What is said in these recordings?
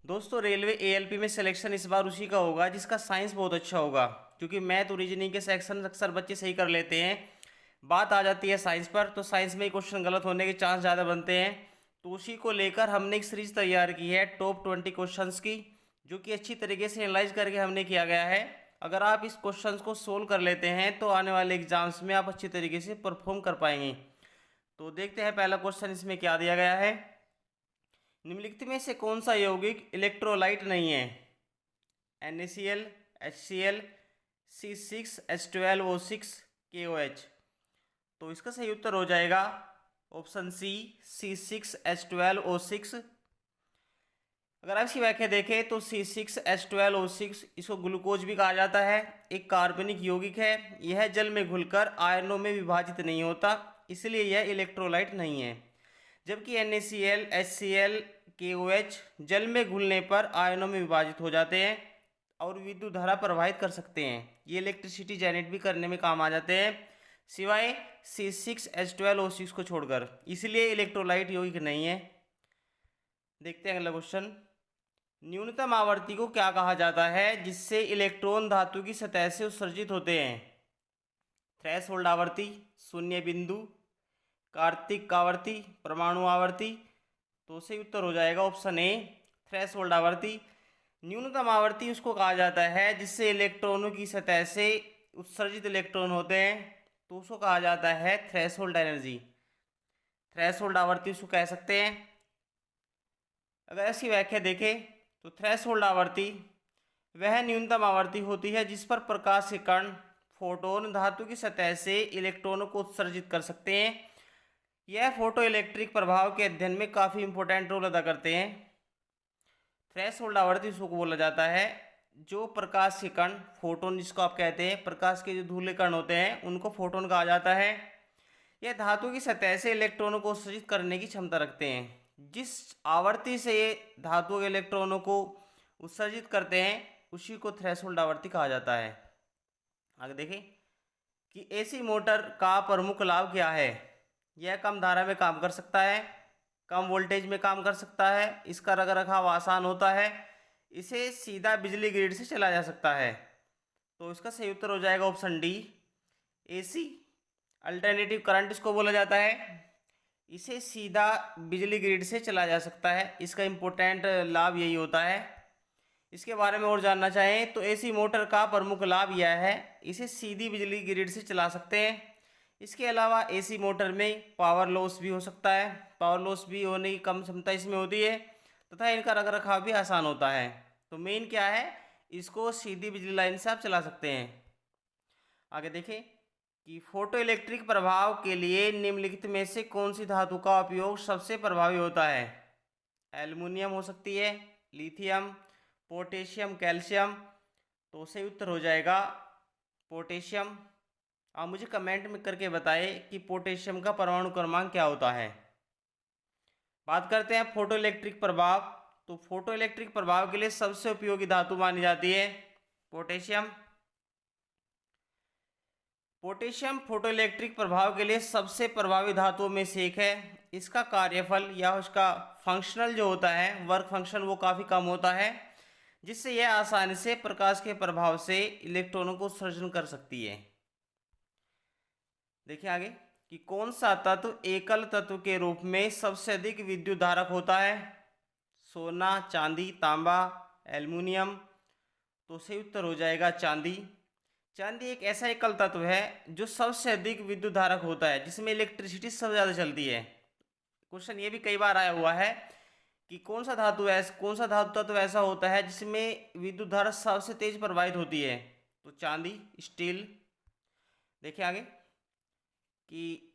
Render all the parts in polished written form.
दोस्तों railway ALP में selection इस बार उसी का होगा जिसका साइंस बहुत अच्छा होगा, क्योंकि मैथ और रीजनिंग के सेक्शन अक्सर बच्चे सही कर लेते हैं। बात आ जाती है साइंस पर, तो साइंस में क्वेश्चन गलत होने के चांस ज़्यादा बनते हैं। तो उसी को लेकर हमने एक सीरीज तैयार की है टॉप 20 क्वेश्चंस की, जो कि अच्छी तरीके से एनालाइज करके हमने किया गया है। अगर आप इस क्वेश्चंस को सोल्व कर लेते हैं तो आने वाले एग्जाम्स में आप अच्छी तरीके से परफॉर्म कर पाएंगे। तो देखते हैं पहला क्वेश्चन इसमें क्या दिया गया है। निम्नलिखित में से कौन सा यौगिक इलेक्ट्रोलाइट नहीं है? NaCl, HCl, C6H12O6, KOH। तो इसका सही उत्तर हो जाएगा ऑप्शन सी, C6H12O6। अगर आप इसकी व्याख्या देखें तो C6H12O6 इसको ग्लूकोज भी कहा जाता है, एक कार्बनिक यौगिक है। यह जल में घुलकर आयनों में विभाजित नहीं होता, इसलिए यह इलेक्ट्रोलाइट नहीं है। जबकि NaCl, HCl, KOH जल में घुलने पर आयनों में विभाजित हो जाते हैं और विद्युत धारा प्रवाहित कर सकते हैं। ये इलेक्ट्रिसिटी जनरेट भी करने में काम आ जाते हैं, सिवाय C6H12O6 को छोड़कर, इसलिए इलेक्ट्रोलाइट यौगिक नहीं है। देखते हैं अगला क्वेश्चन। न्यूनतम आवर्ती को क्या कहा जाता है जिससे इलेक्ट्रॉन धातु की सतह से उत्सर्जित होते हैं? थ्रेशोल्ड आवर्ती, शून्य बिंदु, कार्तिक आवर्ती, परमाणु आवर्ती। तो सही उत्तर हो जाएगा ऑप्शन ए, थ्रेशोल्ड आवर्ती। न्यूनतम आवर्ती उसको कहा जाता है जिससे इलेक्ट्रॉनों की सतह से उत्सर्जित इलेक्ट्रॉन होते हैं, तो उसको कहा जाता है थ्रेशोल्ड एनर्जी। थ्रेशोल्ड आवर्ती उसको कह सकते हैं। अगर इसकी व्याख्या देखें तो थ्रेशोल्ड आवर्ती वह न्यूनतम आवर्ती होती है जिस पर प्रकाश के कण फोटोन धातु की सतह से इलेक्ट्रॉनों को उत्सर्जित कर सकते हैं। यह फोटो इलेक्ट्रिक प्रभाव के अध्ययन में काफ़ी इंपॉर्टेंट रोल अदा करते हैं। थ्रेशोल्ड आवर्ती उसको बोला जाता है जो प्रकाश के कण फोटोन, जिसको आप कहते हैं प्रकाश के जो धूले कण होते हैं उनको फोटोन कहा जाता है। यह धातु की सतह से इलेक्ट्रॉनों को उत्सर्जित करने की क्षमता रखते हैं। जिस आवर्ती से ये धातु के इलेक्ट्रॉनों को उत्सर्जित करते हैं उसी को थ्रेशोल्ड आवर्ती कहा जाता है। आगे देखें कि एसी मोटर का प्रमुख लाभ क्या है? यह कम धारा में काम कर सकता है, कम वोल्टेज में काम कर सकता है, इसका रखरखाव आसान होता है, इसे सीधा बिजली ग्रिड से चला जा सकता है। तो इसका सही उत्तर हो जाएगा option D, AC alternative current इसको बोला जाता है। इसे सीधा बिजली ग्रिड से चला जा सकता है, इसका इम्पोर्टेंट लाभ यही होता है। इसके बारे में और जानना चाहें तो एसी मोटर का प्रमुख लाभ यह है, इसे सीधी बिजली ग्रिड से चला सकते हैं। इसके अलावा एसी मोटर में पावर लॉस भी हो सकता है, पावर लॉस भी होने की कम क्षमता इसमें होती है, तथा इनका रखरखाव भी आसान होता है। तो मेन क्या है, इसको सीधी बिजली लाइन से आप चला सकते हैं। आगे देखें कि फोटो इलेक्ट्रिक प्रभाव के लिए निम्नलिखित में से कौन सी धातु का उपयोग सबसे प्रभावी होता है? एल्युमिनियम हो सकती है, लिथियम, पोटेशियम, कैल्शियम। तो सही उत्तर हो जाएगा पोटेशियम। आप मुझे कमेंट में करके बताएं कि पोटेशियम का परमाणु क्रमांक क्या होता है। बात करते हैं फोटो इलेक्ट्रिक प्रभाव। तो फोटो इलेक्ट्रिक प्रभाव के लिए सबसे उपयोगी धातु मानी जाती है पोटेशियम। पोटेशियम फोटो इलेक्ट्रिक प्रभाव के लिए सबसे प्रभावी धातुओं में से एक है। इसका कार्यफल या उसका फंक्शनल जो होता है, वर्क फंक्शन, वो काफ़ी कम होता है, जिससे यह आसानी से प्रकाश के प्रभाव से इलेक्ट्रॉनों को उत्सर्जन कर सकती है। देखिए आगे कि कौन सा तत्व एकल तत्व के रूप में सबसे अधिक विद्युत धारक होता है? सोना, चांदी, तांबा, एल्युमिनियम। तो सही उत्तर हो जाएगा चांदी। चांदी एक ऐसा एकल तत्व है जो सबसे अधिक विद्युत धारक होता है, जिसमें इलेक्ट्रिसिटी सबसे ज़्यादा चलती है। क्वेश्चन ये भी कई बार आया हुआ है कि कौन सा धातु तत्व ऐसा होता है जिसमें विद्युत धारा सबसे तेज प्रवाहित होती है? तो चांदी, स्टील। देखिए आगे कि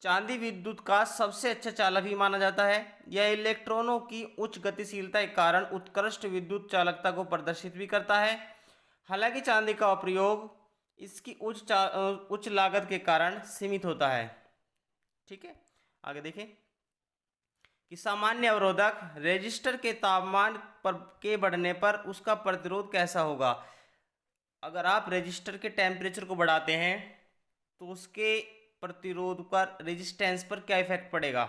चांदी विद्युत का सबसे अच्छा चालक भी माना जाता है। यह इलेक्ट्रॉनों की उच्च गतिशीलता के कारण उत्कृष्ट विद्युत चालकता को प्रदर्शित भी करता है। हालांकि चांदी का प्रयोग इसकी उच्च लागत के कारण सीमित होता है। ठीक है, आगे देखें कि सामान्य अवरोधक रेजिस्टर के तापमान के बढ़ने पर उसका प्रतिरोध कैसा होगा? अगर आप रेजिस्टर के टेम्परेचर को बढ़ाते हैं तो उसके प्रतिरोध पर, रेजिस्टेंस पर क्या इफेक्ट पड़ेगा?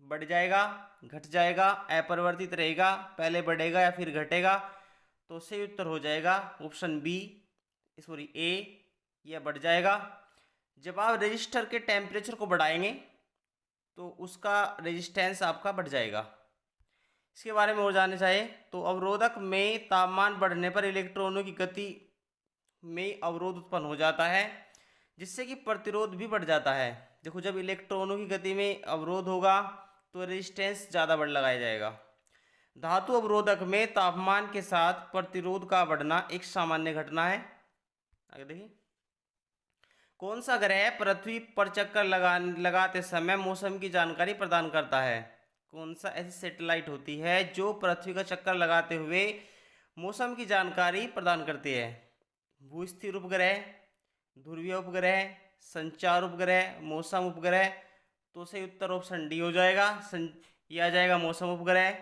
बढ़ जाएगा, घट जाएगा, अपरिवर्तित रहेगा, पहले बढ़ेगा या फिर घटेगा। तो सही उत्तर हो जाएगा ऑप्शन बी, सॉरी ए, यह बढ़ जाएगा। जब आप रजिस्टर के टेम्परेचर को बढ़ाएंगे तो उसका रेजिस्टेंस आपका बढ़ जाएगा। इसके बारे में और जानना चाहे तो अवरोधक में तापमान बढ़ने पर इलेक्ट्रॉनों की गति में अवरोध उत्पन्न हो जाता है, जिससे कि प्रतिरोध भी बढ़ जाता है। देखो, जब इलेक्ट्रॉनों की गति में अवरोध होगा तो रेजिस्टेंस ज़्यादा बढ़ लगाया जाएगा। धातु अवरोधक में तापमान के साथ प्रतिरोध का बढ़ना एक सामान्य घटना है। आगे देखिए, कौन सा ग्रह पृथ्वी पर चक्कर लगाते समय मौसम की जानकारी प्रदान करता है? कौन सा ऐसी सैटेलाइट होती है जो पृथ्वी का चक्कर लगाते हुए मौसम की जानकारी प्रदान करती है? भूस्थिर उपग्रह, ध्रुवीय उपग्रह, संचार उपग्रह, मौसम उपग्रह। तो सही उत्तर ऑप्शन डी हो जाएगा, यह आ जाएगा मौसम उपग्रह।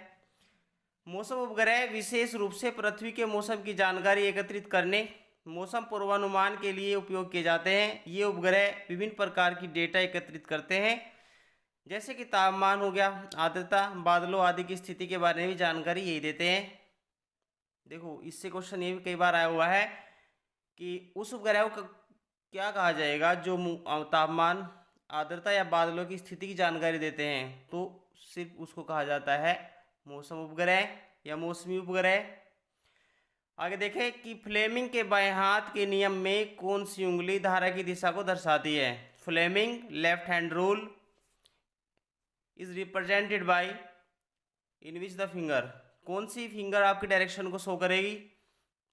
मौसम उपग्रह विशेष रूप से पृथ्वी के मौसम की जानकारी एकत्रित करने, मौसम पूर्वानुमान के लिए उपयोग किए जाते हैं। ये उपग्रह विभिन्न प्रकार की डेटा एकत्रित करते हैं, जैसे कि तापमान हो गया, आर्द्रता, बादलों आदि की स्थिति के बारे में भी जानकारी यही देते हैं। देखो, इससे क्वेश्चन ये भी कई बार आया हुआ है कि उस उपग्रह को क्या कहा जाएगा जो तापमान, आर्द्रता या बादलों की स्थिति की जानकारी देते हैं, तो सिर्फ उसको कहा जाता है मौसम उपग्रह या मौसमी उपग्रह। आगे देखें कि फ्लेमिंग के बाएं हाथ के नियम में कौन सी उंगली धारा की दिशा को दर्शाती है? Fleming left hand rule is represented by in which the finger. कौन सी फिंगर आपकी डायरेक्शन को शो करेगी?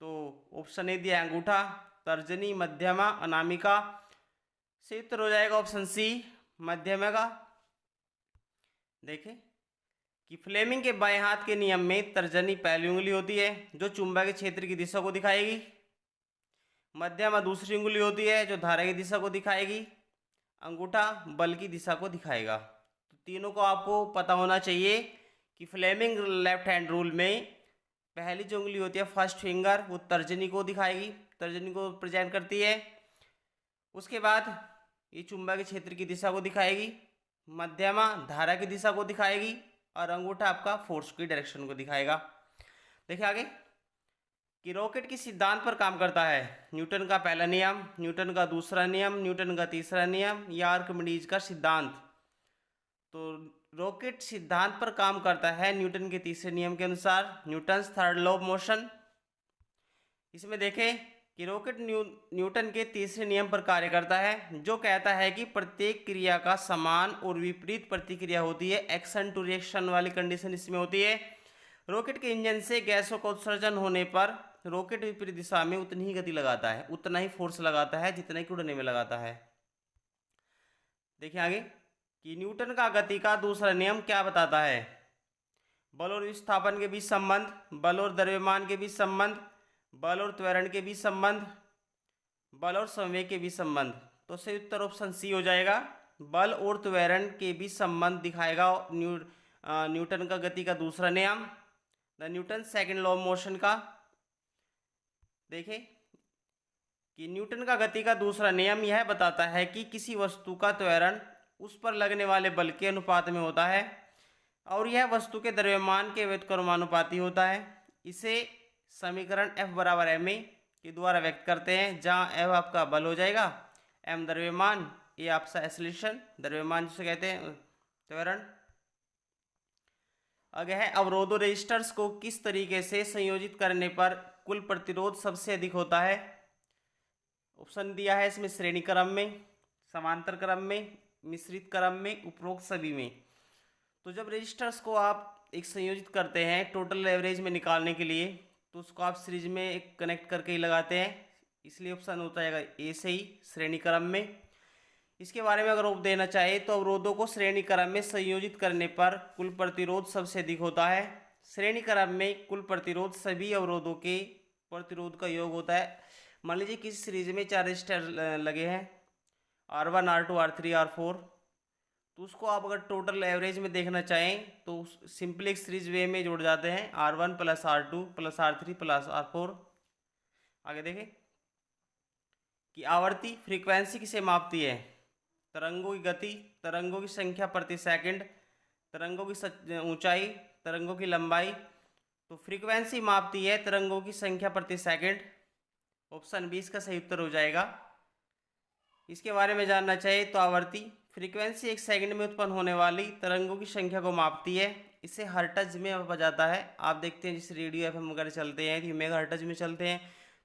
तो ऑप्शन ए दिया अंगूठा, तर्जनी, मध्यमा, अनामिका। सही उत्तर हो जाएगा ऑप्शन सी, मध्यमा का। देखें कि फ्लेमिंग के बाएं हाथ के नियम में तर्जनी पहली उंगली होती है जो चुंबकीय क्षेत्र की दिशा को दिखाएगी, मध्यमा दूसरी उंगली होती है जो धारा की दिशा को दिखाएगी, अंगूठा बल की दिशा को दिखाएगा। तो तीनों को आपको पता होना चाहिए कि फ्लेमिंग लेफ्ट हैंड रूल में पहली जो उंगली होती है फर्स्ट फिंगर वो तर्जनी को दिखाएगी, तर्जनी को प्रेजेंट करती है। उसके बाद ये चुंबकीय क्षेत्र की दिशा को दिखाएगी, मध्यमा धारा की दिशा को दिखाएगी और अंगूठा आपका फोर्स की डायरेक्शन को दिखाएगा। देखिए आगे कि रॉकेट किस सिद्धांत पर काम करता है? न्यूटन का पहला नियम, न्यूटन का दूसरा नियम, न्यूटन का तीसरा नियम या आर्किमिडीज का सिद्धांत? तो रॉकेट सिद्धांत पर काम करता है न्यूटन के तीसरे नियम के अनुसार, Newton's third law of motion. इसमें देखें कि रॉकेट न्यूटन के तीसरे नियम पर कार्य करता है, जो कहता है कि प्रत्येक क्रिया का समान और विपरीत प्रतिक्रिया होती है। एक्शन टू रिएक्शन वाली कंडीशन इसमें होती है। रॉकेट के इंजन से गैसों का उत्सर्जन होने पर रॉकेट विपरीत दिशा में उतनी ही गति लगाता है, उतना ही फोर्स लगाता है जितना कि उड़ने में लगाता है। देखिए आगे कि न्यूटन का गति का दूसरा नियम क्या बताता है? बल और विस्थापन के बीच संबंध, बल और द्रव्यमान के बीच संबंध, बल और त्वरण के बीच संबंध, बल और संवेग के बीच संबंध। तो सही उत्तर ऑप्शन सी हो जाएगा, बल और त्वरण के बीच संबंध दिखाएगा न्यूटन का गति का दूसरा नियम, the Newton second law of motion का। देखें कि न्यूटन का गति का दूसरा नियम यह बताता है कि किसी वस्तु का त्वरण उस पर लगने वाले बल के अनुपात में होता है और यह वस्तु के द्रव्यमान के व्युत्क्रमानुपाती होता है। इसे समीकरण F बराबर ma के द्वारा व्यक्त करते हैं, जहाँ F आपका बल हो जाएगा, m द्रव्यमान, ये आपका एक्सेलरेशन, द्रव्यमान जिसे कहते हैं त्वरण। आगे है अवरोधों रेजिस्टर्स को किस तरीके से संयोजित करने पर कुल प्रतिरोध सबसे अधिक होता है? ऑप्शन दिया है इसमें श्रेणी क्रम में, समांतर क्रम में, मिश्रित क्रम में, उपरोक्त सभी में। तो जब रेजिस्टर्स को आप एक संयोजित करते हैं टोटल एवरेज में निकालने के लिए, तो उसको आप सीरीज में एक कनेक्ट करके ही लगाते हैं, इसलिए ऑप्शन होता है ए से ही श्रेणी क्रम में। इसके बारे में अगर आप देना चाहे तो अवरोधों को श्रेणी क्रम में संयोजित करने पर कुल प्रतिरोध सबसे अधिक होता है। श्रेणी क्रम में कुल प्रतिरोध सभी अवरोधों के प्रतिरोध का योग होता है। मान लीजिए किसी सीरीज में 4 रेजिस्टर लगे हैं, R1, R2, R3, R4, तो उसको आप अगर टोटल एवरेज में देखना चाहें तो सिंपली एक सीरीज वे में जोड़ जाते हैं, R1 plus R2 plus R3 plus R4। आगे देखें कि आवर्ती फ्रीक्वेंसी किसे मापती है? तरंगों की गति, तरंगों की संख्या प्रति सेकंड, तरंगों की ऊंचाई, तरंगों की लंबाई। तो फ्रीक्वेंसी मापती है तरंगों की संख्या प्रति सेकंड। ऑप्शन 20 का सही उत्तर हो जाएगा। इसके बारे में जानना चाहिए तो आवृत्ति, फ्रीक्वेंसी एक सेकंड में उत्पन्न होने वाली तरंगों की संख्या को मापती है। इसे हर्ट्ज में मापा जाता है। आप देखते हैं जिस रेडियो एफएम वगैरह चलते हैं, मेगा हर्ट्ज में चलते हैं,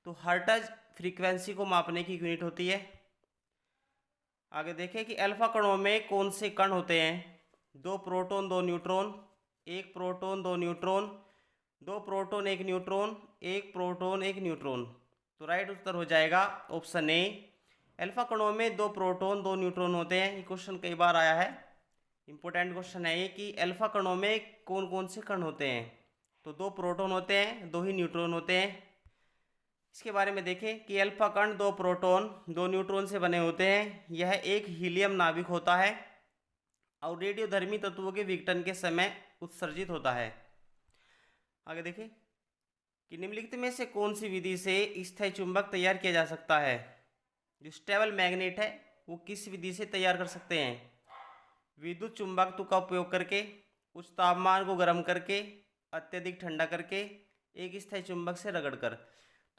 तो हर्ट्ज फ्रीक्वेंसी को मापने की यूनिट होती है। आगे देखें कि अल्फा कणों में कौन से कण होते हैं। 2 proton 2 neutron, 1 proton 2 neutron, 2 proton 1 neutron, 1 proton 1 neutron. तो राइट उत्तर हो जाएगा ऑप्शन ए। अल्फा कणों में 2 प्रोटॉन 2 न्यूट्रॉन होते हैं। ये क्वेश्चन कई बार आया है, इंपॉर्टेंट क्वेश्चन है ये कि अल्फा कणों में कौन कौन से कण होते हैं। तो 2 प्रोटॉन होते हैं, 2 ही न्यूट्रॉन होते हैं। इसके बारे में देखें कि अल्फा कण 2 प्रोटॉन 2 न्यूट्रॉन से बने होते हैं। यह एक हीलियम नाभिक होता है और रेडियोधर्मी तत्वों के विघटन के समय उत्सर्जित होता है। आगे देखें कि निम्नलिखित में से कौन सी विधि से स्थायी चुंबक तैयार किया जा सकता है। जो स्टेबल मैग्नेट है वो किस विधि से तैयार कर सकते हैं। विद्युत चुंबकत्व का उपयोग करके, उच्च तापमान को गर्म करके, अत्यधिक ठंडा करके, एक स्थायी चुंबक से रगड़कर।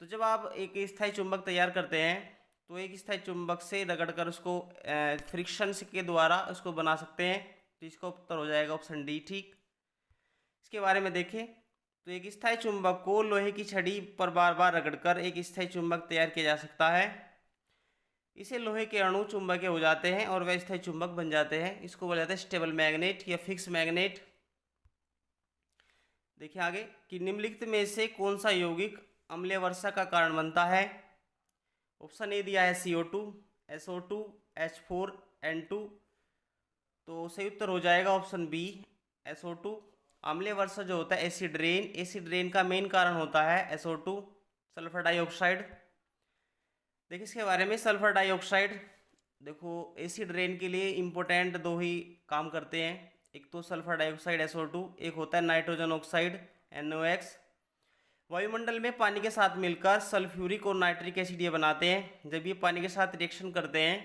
तो जब आप एक स्थायी चुंबक तैयार करते हैं तो एक स्थायी चुंबक से रगड़कर उसको फ्रिक्शन के द्वारा उसको बना सकते हैं। तो इसका उत्तर हो जाएगा ऑप्शन डी ठीक। इसके बारे में देखें तो एक स्थायी चुंबक को लोहे की छड़ी पर बार बार रगड़कर एक स्थायी चुंबक तैयार किया जा सकता है। इसे लोहे के अणु चुंबकीय हो जाते हैं और वह स्थायी चुंबक बन जाते हैं। इसको बोला जाता है स्टेबल मैग्नेट या फिक्स मैग्नेट। देखिए आगे कि निम्नलिखित में से कौन सा यौगिक अम्लीय वर्षा का कारण बनता है। ऑप्शन ए दिया है CO2, SO2, H4, N2। तो सही उत्तर हो जाएगा ऑप्शन बी SO2। अम्लीय वर्षा जो होता है एसिड रेन का मेन कारण होता है SO2, सल्फर डाइऑक्साइड। देखिए इसके बारे में सल्फर डाइऑक्साइड, देखो एसिड रेन के लिए इम्पोर्टेंट 2 ही काम करते हैं। एक तो सल्फर डाइऑक्साइड SO2, एक होता है नाइट्रोजन ऑक्साइड NOx। वायुमंडल में पानी के साथ मिलकर सल्फ्यूरिक और नाइट्रिक एसिड ये बनाते हैं। जब ये पानी के साथ रिएक्शन करते हैं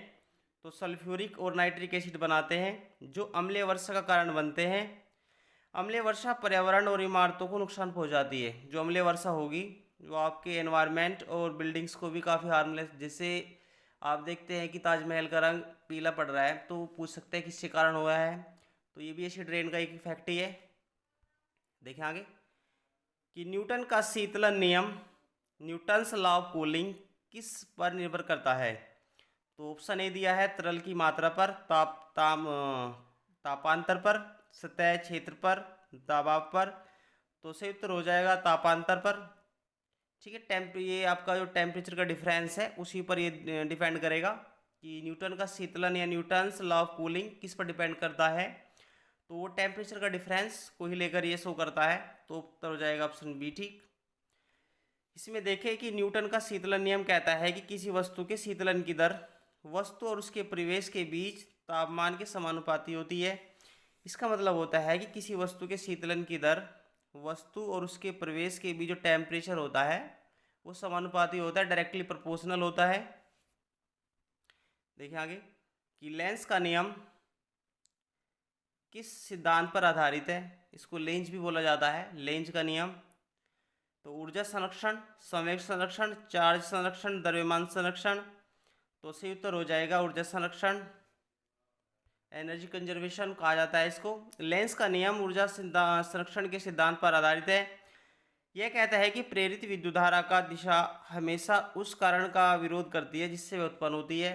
तो सल्फ्यूरिक और नाइट्रिक एसिड बनाते हैं जो अम्लीय वर्षा का कारण बनते हैं। अम्लीय वर्षा पर्यावरण और इमारतों को नुकसान पहुंचाती है। जो अम्लीय वर्षा होगी वो आपके एनवायरनमेंट और बिल्डिंग्स को भी काफ़ी हार्मलेस, जैसे आप देखते हैं कि ताजमहल का रंग पीला पड़ रहा है तो पूछ सकते हैं किसके कारण हुआ है। तो ये भी एसिड रेन का एक इफेक्ट ही है। देखें आगे कि न्यूटन का शीतलन नियम, न्यूटन्स लॉ ऑफ कूलिंग किस पर निर्भर करता है। तो ऑप्शन ए दिया है तरल की मात्रा पर, तापांतर पर, सतह क्षेत्र पर, दबाव पर। तो सही उत्तर हो जाएगा तापांतर पर। ठीक है, ये आपका जो टेम्परेचर का डिफरेंस है उसी पर ये डिपेंड करेगा कि न्यूटन का शीतलन या न्यूटन्स लॉ ऑफ कूलिंग किस पर डिपेंड करता है। तो वो टेम्परेचर का डिफरेंस को ही लेकर ये शो करता है। तो उत्तर हो जाएगा ऑप्शन बी ठीक। इसमें देखें कि न्यूटन का शीतलन नियम कहता है कि किसी वस्तु के शीतलन की दर वस्तु और उसके परिवेश के बीच तापमान के समानुपाती होती है। इसका मतलब होता है कि किसी वस्तु के शीतलन की दर वस्तु और उसके परिवेश के बीच जो टेम्परेचर होता है वो समानुपाती होता है, डायरेक्टली प्रोपोर्शनल होता है। देखिए आगे कि लेंस का नियम किस सिद्धांत पर आधारित है। इसको लेंज भी बोला जाता है, लेंज का नियम। तो ऊर्जा संरक्षण, संवेग संरक्षण, चार्ज संरक्षण, द्रव्यमान संरक्षण। तो सही उत्तर हो जाएगा ऊर्जा संरक्षण, एनर्जी कंजर्वेशन कहा जाता है इसको। लेंस का नियम ऊर्जा संरक्षण के सिद्धांत पर आधारित है। यह कहता है कि प्रेरित विद्युत धारा का दिशा हमेशा उस कारण का विरोध करती है जिससे वह उत्पन्न होती है।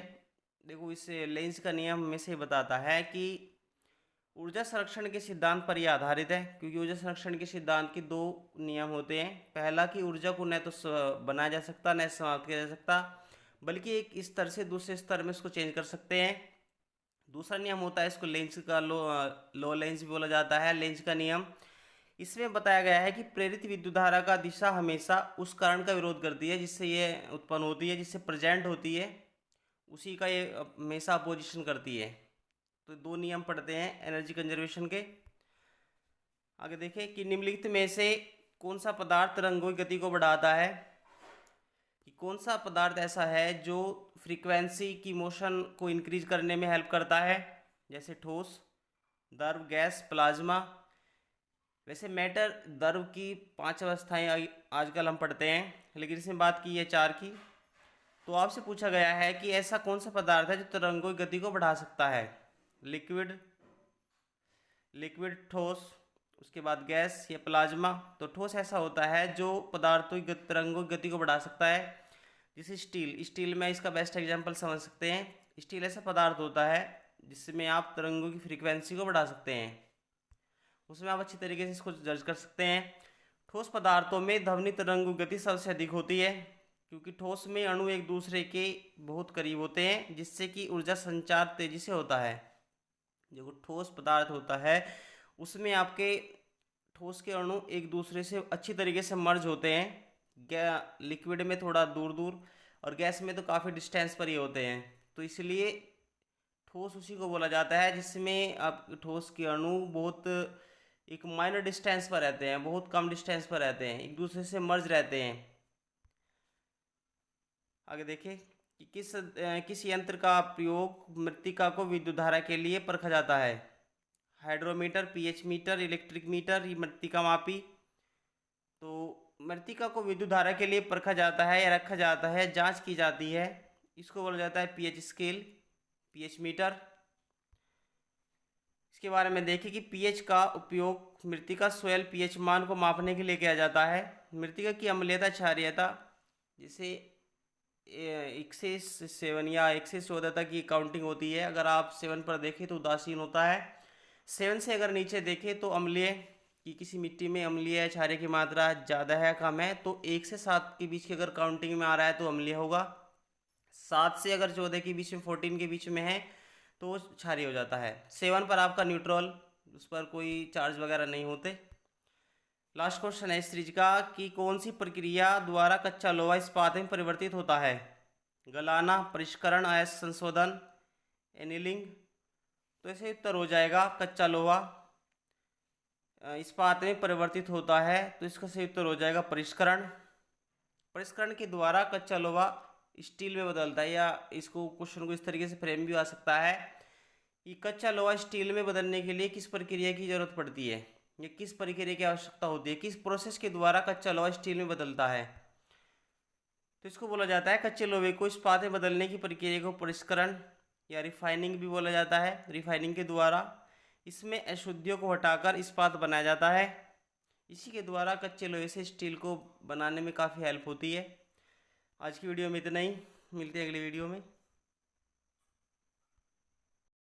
देखो इस लेंस का नियम हमें से बताता है कि ऊर्जा संरक्षण के सिद्धांत पर यह आधारित है, क्योंकि ऊर्जा संरक्षण के सिद्धांत के 2 नियम होते हैं। पहला कि ऊर्जा को न तो बनाया जा सकता न समाप्त किया जा सकता, बल्कि एक स्तर से दूसरे स्तर में इसको चेंज कर सकते हैं। दूसरा नियम होता है, इसको लेंज का लो लेंज भी बोला जाता है, लेंज का नियम। इसमें बताया गया है कि प्रेरित विद्युत धारा का दिशा हमेशा उस कारण का विरोध करती है जिससे ये उत्पन्न होती है, जिससे प्रेजेंट होती है, उसी का ये हमेशा अपोजिशन करती है। तो 2 नियम पढ़ते हैं एनर्जी कंजर्वेशन के। आगे देखें कि निम्नलिखित में से कौन सा पदार्थ तरंगों की गति को बढ़ाता है। कि कौन सा पदार्थ ऐसा है जो फ्रीक्वेंसी की मोशन को इंक्रीज करने में हेल्प करता है, जैसे ठोस, द्रव, गैस, प्लाज्मा। वैसे मैटर द्रव की 5 अवस्थाएं आजकल हम पढ़ते हैं, लेकिन इसमें बात की है 4 की। तो आपसे पूछा गया है कि ऐसा कौन सा पदार्थ है जो तरंगों की गति को बढ़ा सकता है। लिक्विड, ठोस, उसके बाद गैस या प्लाज्मा। तो ठोस ऐसा होता है जो पदार्थों की तरंगों की गति को बढ़ा सकता है। जैसे स्टील में इसका बेस्ट एग्जांपल समझ सकते हैं। स्टील ऐसा पदार्थ होता है जिसमें आप तरंगों की फ्रीक्वेंसी को बढ़ा सकते हैं, उसमें आप अच्छी तरीके से इसको जज कर सकते हैं। ठोस पदार्थों में ध्वनि तरंगों की गति सबसे अधिक होती है, क्योंकि ठोस में अणु एक दूसरे के बहुत करीब होते हैं, जिससे कि ऊर्जा संचार तेजी से होता है। जो ठोस पदार्थ होता है उसमें आपके ठोस के अणु एक दूसरे से अच्छी तरीके से मर्ज होते हैं। लिक्विड में थोड़ा दूर दूर और गैस में तो काफ़ी डिस्टेंस पर ही होते हैं। तो इसलिए ठोस उसी को बोला जाता है जिसमें आप ठोस के अणु बहुत एक माइनर डिस्टेंस पर रहते हैं, बहुत कम डिस्टेंस पर रहते हैं, एक दूसरे से मर्ज रहते हैं। आगे देखिए कि किस यंत्र का प्रयोग मृत्तिका को विद्युत धारा के लिए परखा जाता है। Hydrometer, pH meter, electric meter, मृत्तिका मापी। तो मृत्तिका को विद्युत धारा के लिए परखा जाता है या रखा जाता है, जांच की जाती है, इसको बोला जाता है पीएच स्केल, पीएच मीटर। इसके बारे में देखें कि पीएच का उपयोग मृत्तिका सोयल पीएच मान को मापने के लिए किया जाता है। मृत्तिका की अम्लीयता, क्षारीयता, जिसे 1 से 7 या 1 से 14 तक की काउंटिंग होती है। अगर आप 7 पर देखें तो उदासीन होता है, 7 से अगर नीचे देखें तो अम्लीय, कि किसी मिट्टी में अम्लीय क्षारीय की मात्रा ज़्यादा है कम है। तो 1 से 7 के बीच की अगर काउंटिंग में आ रहा है तो अम्लीय होगा। 7 से अगर 14 के बीच में, 14 के बीच में है तो वो क्षारीय हो जाता है। 7 पर आपका न्यूट्रल, उस पर कोई चार्ज वगैरह नहीं होते। लास्ट क्वेश्चन है इस सीरीज का कि कौन सी प्रक्रिया द्वारा कच्चा लोहा इस्पात में परिवर्तित होता है। गलाना, परिष्करण, अयस्क संशोधन, एनीलिंग। तो ऐसे उत्तर हो जाएगा कच्चा लोहा इस्पात में परिवर्तित होता है, तो इसका सही उत्तर हो जाएगा परिष्करण। परिष्करण के द्वारा कच्चा लोहा स्टील में बदलता है, या इसको क्वेश्चन को इस तरीके से फ्रेम भी आ सकता है कि कच्चा लोहा स्टील में बदलने के लिए किस प्रक्रिया की जरूरत पड़ती है, या किस प्रक्रिया की आवश्यकता होती है, किस प्रोसेस के द्वारा कच्चा लोहा स्टील में बदलता है। तो इसको बोला जाता है कच्चे लोहे को इस्पात में बदलने की प्रक्रिया को परिष्करण या रिफाइनिंग भी बोला जाता है। रिफाइनिंग के द्वारा इसमें अशुद्धियों को हटाकर इस्पात बनाया जाता है। इसी के द्वारा कच्चे लोहे से स्टील को बनाने में काफ़ी हेल्प होती है। आज की वीडियो में इतना ही, मिलते हैं अगली वीडियो में।